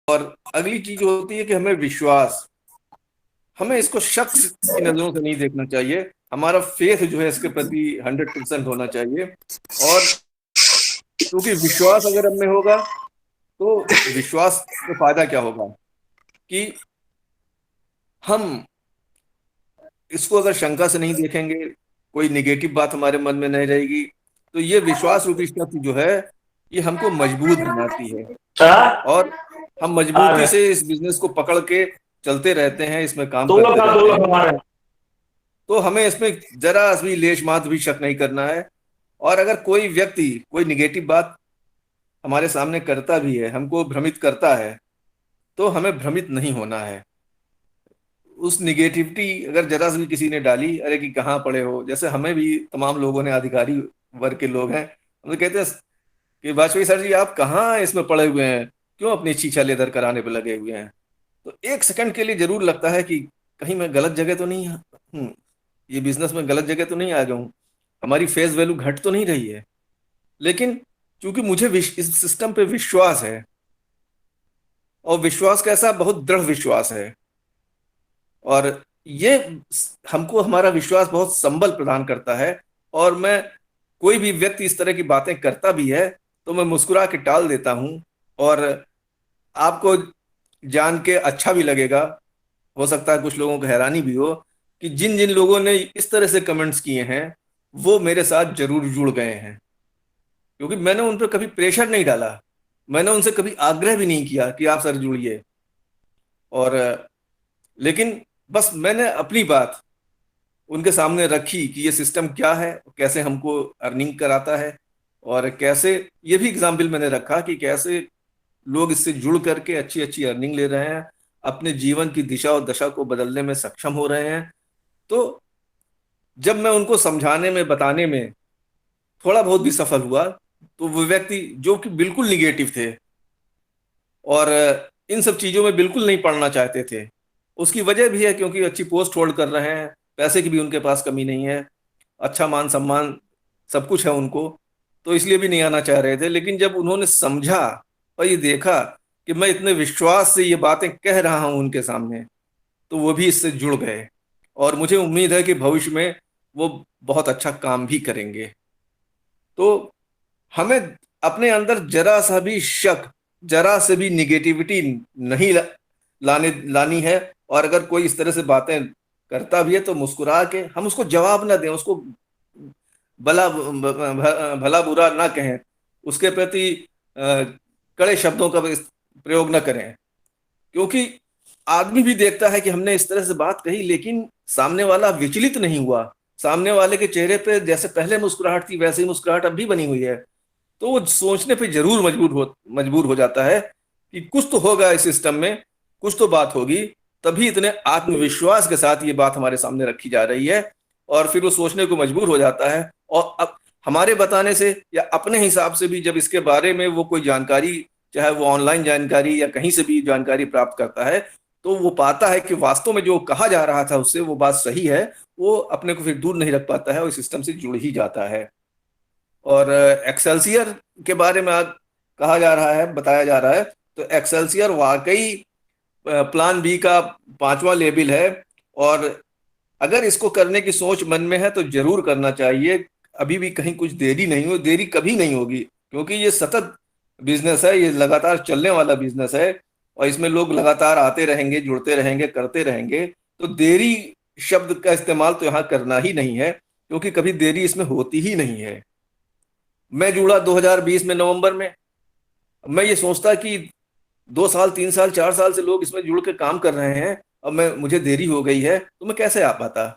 और अगली चीज होती है कि हमें विश्वास, हमें इसको शख्स की नजरों से नहीं देखना चाहिए। हमारा फेथ जो है इसके प्रति 100% होना चाहिए। और क्योंकि विश्वास अगर हम में होगा तो विश्वास से फायदा क्या होगा कि हम इसको अगर शंका से नहीं देखेंगे, कोई निगेटिव बात हमारे मन में नहीं रहेगी, तो ये विश्वास रूपी शक्ति जो है ये हमको मजबूत बनाती है। हाँ, और हम आ मजबूती गए। से इस बिजनेस को पकड़ के चलते रहते हैं, इसमें काम दो करते लोग, हाँ, दो रहते लोग हैं। हमारे। तो हमें इसमें जरा भी लेश मात्र भी शक नहीं करना है। और अगर कोई व्यक्ति कोई निगेटिव बात हमारे सामने करता भी है, हमको भ्रमित करता है, तो हमें भ्रमित नहीं होना है। उस निगेटिविटी अगर जरा सी भी किसी ने डाली, अरे कि कहाँ पड़े हो, जैसे हमें भी तमाम लोगों ने, अधिकारी वर्ग के लोग हैं, उन्हें कहते हैं कि वाजपेयी सर जी आप कहाँ इसमें पड़े हुए हैं, क्यों अपनी छीछा लेदर कराने पे लगे हुए हैं। तो एक सेकंड के लिए जरूर लगता है कि कहीं मैं गलत जगह तो नहीं हूँ, ये बिजनेस में गलत जगह तो नहीं आ गया हूँ, हमारी फेस वैल्यू घट तो नहीं रही है। लेकिन चूंकि मुझे इस सिस्टम पे विश्वास है, और विश्वास कैसा, बहुत दृढ़ विश्वास है, और ये हमको हमारा विश्वास बहुत संबल प्रदान करता है। और मैं, कोई भी व्यक्ति इस तरह की बातें करता भी है तो मैं मुस्कुरा के टाल देता हूं। और आपको जान के अच्छा भी लगेगा, हो सकता है कुछ लोगों को हैरानी भी हो, कि जिन जिन लोगों ने इस तरह से कमेंट्स किए हैं वो मेरे साथ जरूर जुड़ गए हैं। क्योंकि मैंने उन पर कभी प्रेशर नहीं डाला, मैंने उनसे कभी आग्रह भी नहीं किया कि आप सर जुड़िए। और लेकिन बस मैंने अपनी बात उनके सामने रखी कि ये सिस्टम क्या है, कैसे हमको अर्निंग कराता है, और कैसे, ये भी एग्जाम्पल मैंने रखा कि कैसे लोग इससे जुड़ करके अच्छी अच्छी अर्निंग ले रहे हैं, अपने जीवन की दिशा और दशा को बदलने में सक्षम हो रहे हैं। तो जब मैं उनको समझाने में, बताने में थोड़ा बहुत भी सफल हुआ, तो वो व्यक्ति जो कि बिल्कुल निगेटिव थे और इन सब चीजों में बिल्कुल नहीं पढ़ना चाहते थे, उसकी वजह भी है क्योंकि अच्छी पोस्ट होल्ड कर रहे हैं, पैसे की भी उनके पास कमी नहीं है, अच्छा मान सम्मान सब कुछ है उनको, तो इसलिए भी नहीं आना चाह रहे थे। लेकिन जब उन्होंने समझा और ये देखा कि मैं इतने विश्वास से ये बातें कह रहा हूं उनके सामने, तो वो भी इससे जुड़ गए। और मुझे उम्मीद है कि भविष्य में वो बहुत अच्छा काम भी करेंगे। तो हमें अपने अंदर जरा सा भी शक, जरा से भी निगेटिविटी नहीं लानी है। और अगर कोई इस तरह से बातें करता भी है तो मुस्कुरा के हम उसको जवाब ना दें, उसको भला बुरा ना कहें, उसके प्रति कड़े शब्दों का प्रयोग ना करें। क्योंकि आदमी भी देखता है कि हमने इस तरह से बात कही लेकिन सामने वाला विचलित नहीं हुआ, सामने वाले के चेहरे पे जैसे पहले मुस्कुराहट थी वैसे ही मुस्कुराहट अब भी बनी हुई है। तो वो सोचने पे जरूर मजबूर हो जाता है कि कुछ तो होगा इस सिस्टम में, कुछ तो बात होगी, तभी इतने आत्मविश्वास के साथ ये बात हमारे सामने रखी जा रही है। और फिर वो सोचने को मजबूर हो जाता है। और अब हमारे बताने से या अपने हिसाब से भी जब इसके बारे में वो कोई जानकारी, चाहे वो ऑनलाइन जानकारी या कहीं से भी जानकारी प्राप्त करता है, तो वो पाता है कि वास्तव में जो कहा जा रहा था उससे वो बात सही है, वो अपने को फिर दूर नहीं रख पाता है और सिस्टम से जुड़ ही जाता है। और एक्सेल्सियर के बारे में आज कहा जा रहा है, बताया जा रहा है, तो एक्सेल्सियर वाकई प्लान बी का पांचवा लेवल है। और अगर इसको करने की सोच मन में है तो जरूर करना चाहिए। अभी भी कहीं कुछ देरी नहीं हो, देरी कभी नहीं होगी, क्योंकि ये सतत बिजनेस है, ये लगातार चलने वाला बिजनेस है, और इसमें लोग लगातार आते रहेंगे, जुड़ते रहेंगे, करते रहेंगे। तो देरी शब्द का इस्तेमाल तो यहाँ करना ही नहीं है, क्योंकि कभी देरी इसमें होती ही नहीं है। मैं जुड़ा 2020 में नवंबर में, मैं ये सोचता कि 2 साल 3 साल 4 साल से लोग इसमें जुड़ के काम कर रहे हैं, अब मैं, मुझे देरी हो गई है तो मैं कैसे आ पाता।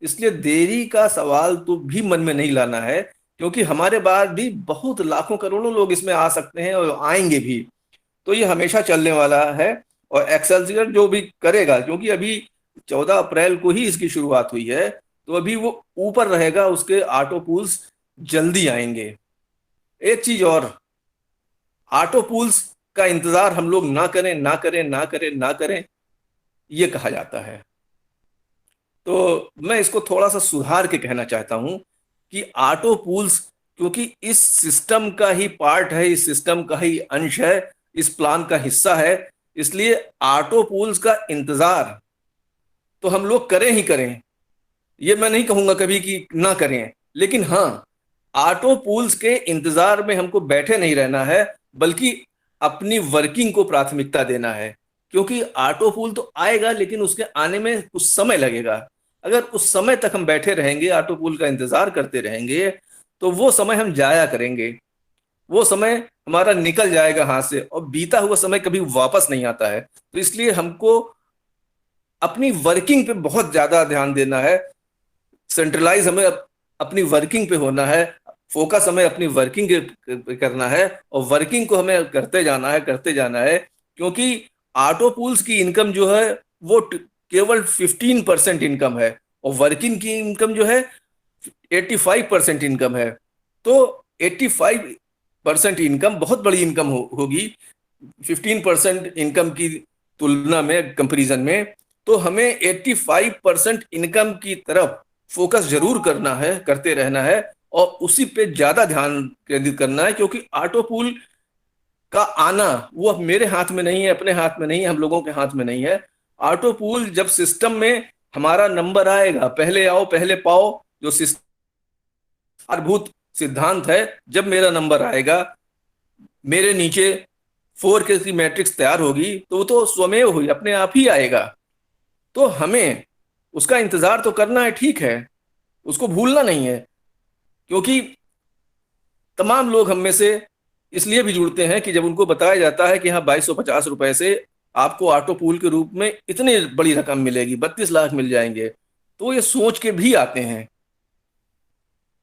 इसलिए देरी का सवाल तो भी मन में नहीं लाना है, क्योंकि हमारे बाद भी बहुत लाखों करोड़ों लोग इसमें आ सकते हैं और आएंगे भी। तो ये हमेशा चलने वाला है। और एक्सेल्सियर जो भी करेगा, क्योंकि अभी 14 अप्रैल को ही इसकी शुरुआत हुई है, तो अभी वो ऊपर रहेगा, उसके ऑटो पूल्स जल्दी आएंगे। एक चीज और, ऑटो पूल्स का इंतजार हम लोग ना करें, ना करें, ना करें, ना करें, ये कहा जाता है। तो मैं इसको थोड़ा सा सुधार के कहना चाहता हूं कि ऑटो पूल्स, क्योंकि इस सिस्टम का ही पार्ट है, इस सिस्टम का ही अंश है, इस प्लान का हिस्सा है, इसलिए ऑटो पूल्स का इंतजार तो हम लोग करें ही करें, ये मैं नहीं कहूंगा कभी कि ना करें, लेकिन हाँ, ऑटो पूल्स के इंतजार में हमको बैठे नहीं रहना है, बल्कि अपनी वर्किंग को प्राथमिकता देना है। क्योंकि ऑटो पूल तो आएगा, लेकिन उसके आने में कुछ समय लगेगा। अगर उस समय तक हम बैठे रहेंगे, ऑटो पूल का इंतजार करते रहेंगे, तो वो समय हम जाया करेंगे, वो समय हमारा निकल जाएगा हाथ से, और बीता हुआ समय कभी वापस नहीं आता है। तो इसलिए हमको अपनी वर्किंग पे बहुत ज्यादा ध्यान देना है, सेंट्रलाइज हमें अपनी वर्किंग पे होना है, फोकस हमें अपनी वर्किंग पे करना है, और वर्किंग को हमें करते जाना है, करते जाना है। क्योंकि ऑटो पूल्स की इनकम जो है वो केवल 15% इनकम है, और वर्किंग की इनकम जो है 85% इनकम है। तो 85% इनकम बहुत बड़ी इनकम होगी 15% इनकम की तुलना में, कंपैरिजन में। तो हमें 85% इनकम की तरफ फोकस जरूर करना है, करते रहना है, और उसी पे ज्यादा ध्यान केंद्रित करना है। क्योंकि ऑटो पूल का आना वो मेरे हाथ में नहीं है, अपने हाथ में नहीं है, हम लोगों के हाथ में नहीं है। ऑटो पूल जब सिस्टम में हमारा नंबर आएगा, पहले आओ पहले पाओ, जो आधारभूत सिद्धांत है, जब मेरा नंबर आएगा, मेरे नीचे 4K की मैट्रिक्स तैयार होगी, तो वो तो स्वमेव हुई, अपने आप ही आएगा। तो हमें उसका इंतजार तो करना है, ठीक है, उसको भूलना नहीं है। क्योंकि तमाम लोग हम में से इसलिए भी जुड़ते हैं कि जब उनको बताया जाता है कि हाँ 2250 रुपए से आपको ऑटो पूल के रूप में इतनी बड़ी रकम मिलेगी, 32 लाख मिल जाएंगे, तो ये सोच के भी आते हैं।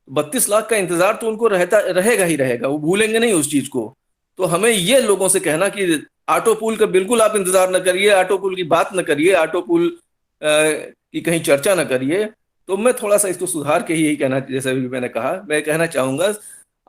32 लाख का इंतजार तो उनको रहता रहेगा ही रहेगा, वो भूलेंगे नहीं उस चीज को। तो हमें ये लोगों से कहना कि ऑटो पूल का बिल्कुल आप इंतजार न करिए, ऑटो पूल की बात न करिए, ऑटो पूल की कहीं चर्चा न करिए। तो मैं थोड़ा सा इसको सुधार के ही यही कहना, जैसे भी मैंने कहा, मैं कहना चाहूंगा,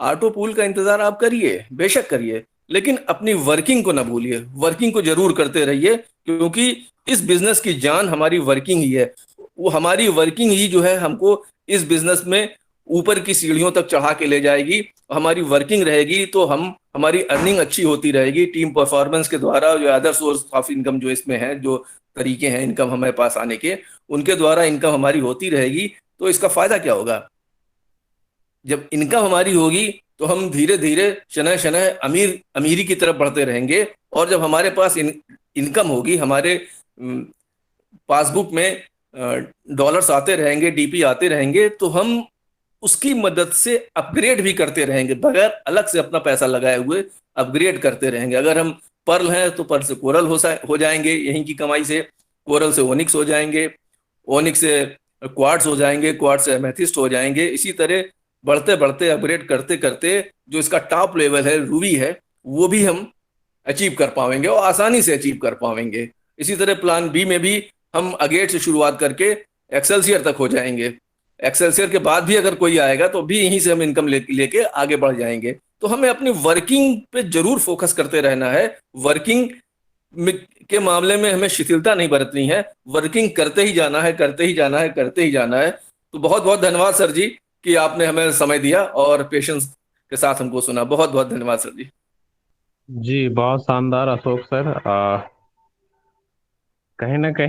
ऑटो पूल का इंतजार आप करिए, बेशक करिए, लेकिन अपनी वर्किंग को ना भूलिए, वर्किंग को जरूर करते रहिए। क्योंकि इस बिजनेस की जान हमारी वर्किंग ही है। वो हमारी वर्किंग ही जो है हमको इस बिजनेस में ऊपर की सीढ़ियों तक चढ़ा के ले जाएगी। हमारी वर्किंग रहेगी तो हम हमारी अर्निंग अच्छी होती रहेगी, टीम परफॉर्मेंस के द्वारा, जो अदर सोर्स ऑफ इनकम जो इसमें है, जो तरीके हैं इनकम हमारे पास आने के, उनके द्वारा इनकम हमारी होती रहेगी। तो इसका फायदा क्या होगा? जब इनकम हमारी होगी तो हम धीरे धीरे शनय शनय अमीरी की तरफ बढ़ते रहेंगे। और जब हमारे पास इनकम होगी, हमारे पासबुक में डॉलर्स आते रहेंगे, डीपी आते रहेंगे, तो हम उसकी मदद से अपग्रेड भी करते रहेंगे, बगैर अलग से अपना पैसा लगाए हुए अपग्रेड करते रहेंगे। अगर हम पर्ल हैं तो पर्ल से कोरल हो जाएंगे, यहीं की कमाई से। कोरल से ओनिक्स हो जाएंगे, ओनिक्स से क्वार्ट्स हो जाएंगे, क्वार्ट्स से एमेथिस्ट हो जाएंगे। इसी तरह बढ़ते बढ़ते अपग्रेड करते करते जो इसका टॉप लेवल है, रूबी है, वो भी हम अचीव कर पाएंगे, और आसानी से अचीव कर पाएंगे। इसी तरह प्लान बी में भी हम अगेट से शुरुआत करके एक्सेल्सियर तक हो जाएंगे। एक्सेल्सियर के बाद भी अगर कोई आएगा तो भी यहीं से हम इनकम लेके आगे बढ़ जाएंगे। तो हमें अपनी वर्किंग पे जरूर फोकस करते रहना है। वर्किंग के मामले में हमें शिथिलता नहीं बरतनी है, वर्किंग करते ही जाना है, करते ही जाना है, करते ही जाना है। तो बहुत बहुत धन्यवाद सर जी कि आपने हमें समय दिया और पेशेंस के साथ हमको सुना। बहुत बहुत धन्यवाद सर जी। जी बहुत शानदार अशोक सर। कहीं ना कहीं